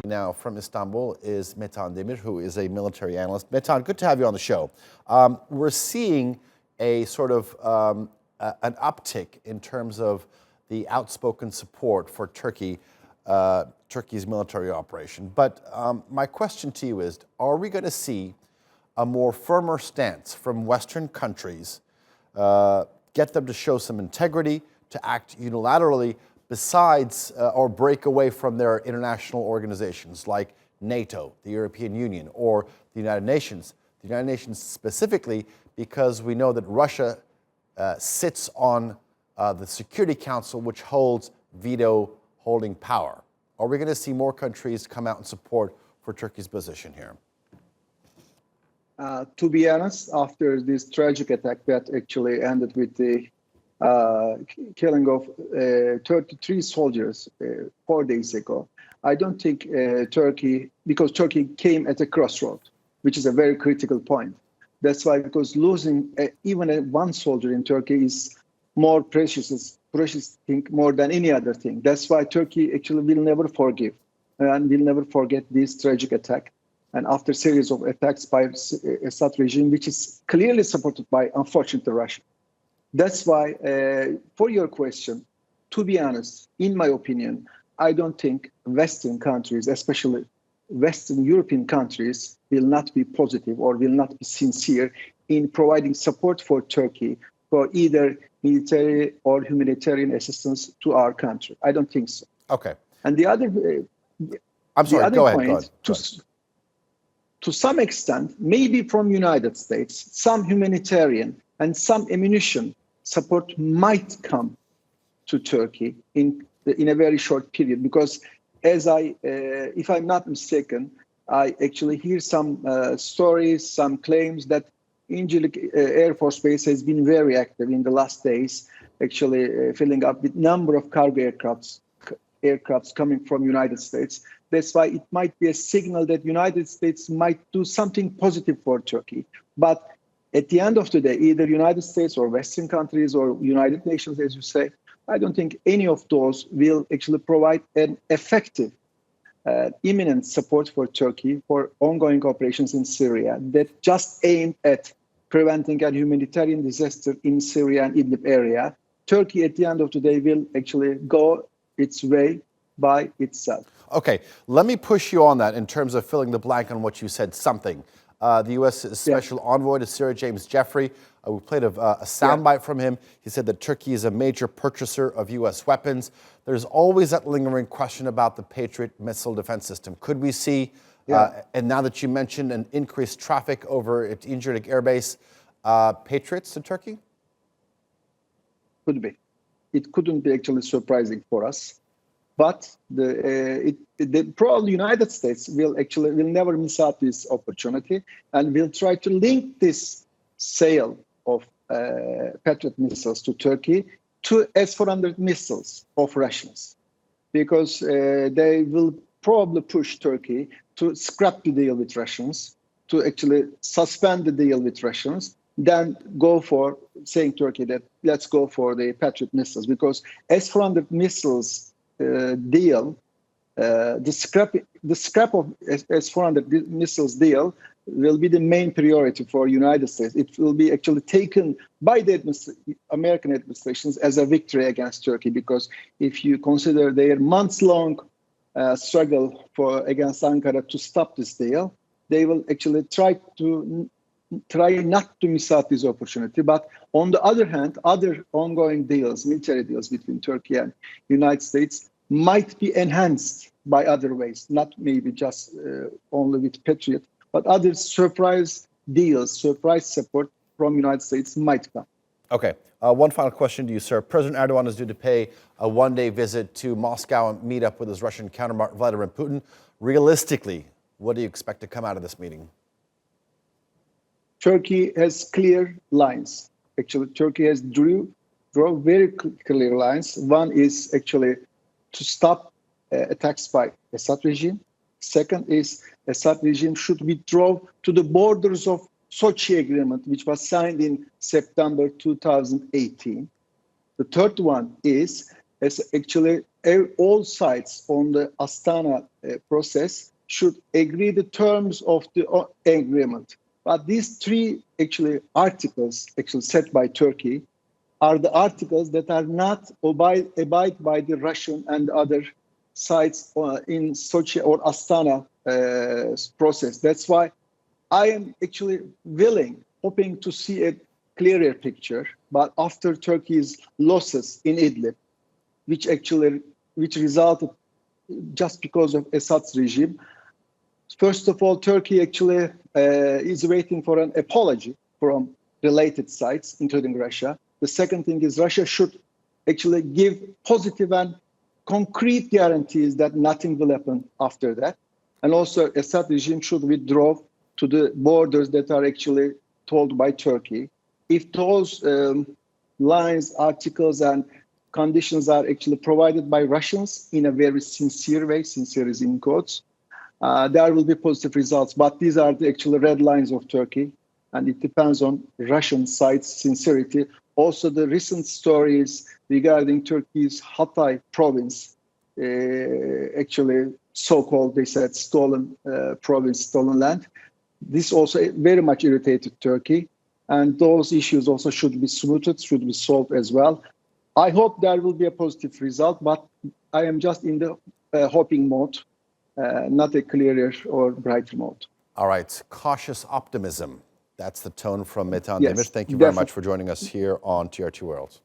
Now from Istanbul is Metehan Demir, who is a military analyst. Metehan, good to have you on the show. We're seeing a sort of an uptick in terms of the outspoken support for Turkey's military operation. But my question to you is, are we going to see a more firmer stance from Western countries, get them to show some integrity, to act unilaterally, besides or break away from their international organizations like NATO, the European Union, or the United Nations? The United Nations specifically because we know that Russia sits on the Security Council, which holds veto-holding power. Are we going to see more countries come out and support for Turkey's position here? To be honest, after this tragic attack that actually ended with the killing of 33 soldiers 4 days ago, I don't think Turkey, because Turkey came at a crossroad, which is a very critical point. That's why, because losing even one soldier in Turkey is more precious thing more than any other thing. That's why Turkey actually will never forgive and will never forget this tragic attack. And after a series of attacks by Assad regime, which is clearly supported by, unfortunately, Russia. That's why, for your question, to be honest, in my opinion, I don't think Western countries, especially Western European countries, will not be positive or will not be sincere in providing support for Turkey for either military or humanitarian assistance to our country. I don't think so. Okay. And the other, I'm sorry. Go ahead. To some extent, maybe from United States, some humanitarian and some ammunition support might come to Turkey in a very short period, because as if I'm not mistaken, I actually hear some stories, some claims that Incirlik Air Force Base has been very active in the last days, actually filling up with number of cargo aircrafts coming from United States. That's why it might be a signal that United States might do something positive for Turkey. But at the end of the day, either United States or Western countries or United Nations, as you say, I don't think any of those will actually provide an effective, imminent support for Turkey for ongoing operations in Syria that just aim at preventing a humanitarian disaster in Syria and Idlib area. Turkey, at the end of the day, will actually go its way by itself. Okay, let me push you on that in terms of filling the blank on what you said, something. The U.S. Special Envoy to Syria, James Jeffrey, we played a soundbite from him. He said that Turkey is a major purchaser of U.S. weapons. There's always that lingering question about the Patriot missile defense system. Could we see, and now that you mentioned an increased traffic over at Incirlik Air Base, Patriots to Turkey? Could be. It couldn't be actually surprising for us. But the probably United States will never miss out this opportunity and will try to link this sale of Patriot missiles to Turkey to S-400 missiles of Russians, because they will probably push Turkey to scrap the deal with Russians, to actually suspend the deal with Russians, then go for saying Turkey that let's go for the Patriot missiles, because S-400 missiles deal, the scrap of S-400 missiles deal will be the main priority for United States. It will be actually taken by the American administrations as a victory against Turkey, because if you consider their months-long struggle against Ankara to stop this deal, they will actually try not to miss out this opportunity. But on the other hand, other ongoing deals, military deals between Turkey and United States might be enhanced by other ways, not maybe just only with Patriot, but other surprise deals, surprise support from United States might come. Okay. One final question to you, sir. President Erdogan is due to pay a one-day visit to Moscow and meet up with his Russian counterpart, Vladimir Putin. Realistically, what do you expect to come out of this meeting? Turkey has clear lines. Actually, Turkey has draw very clear lines. One is actually to stop attacks by Assad regime. Second is Assad regime should withdraw to the borders of Sochi Agreement, which was signed in September 2018. The third one is actually all sides on the Astana process should agree the terms of the agreement. But these three articles set by Turkey are the articles that are not abide by the Russian and other sides in Sochi or Astana process. That's why I am hoping to see a clearer picture. But after Turkey's losses in Idlib, which resulted just because of Assad's regime, first of all, Turkey is waiting for an apology from related sides, including Russia. The second thing is Russia should give positive and concrete guarantees that nothing will happen after that. And also Assad regime should withdraw to the borders that are told by Turkey. If those lines, articles, and conditions are provided by Russians in a very sincere way, sincere is in quotes, there will be positive results. But these are the red lines of Turkey, and it depends on Russian side's sincerity. Also, the recent stories regarding Turkey's Hatay province, so-called, they said, stolen province, stolen land. This also very much irritated Turkey, and those issues also should be smoothed, should be solved as well. I hope there will be a positive result, but I am just in the hoping mode, not a clearer or brighter mode. All right, cautious optimism. That's the tone from Metehan Yes, Demir. Thank you very definitely. much for joining us here on TRT World.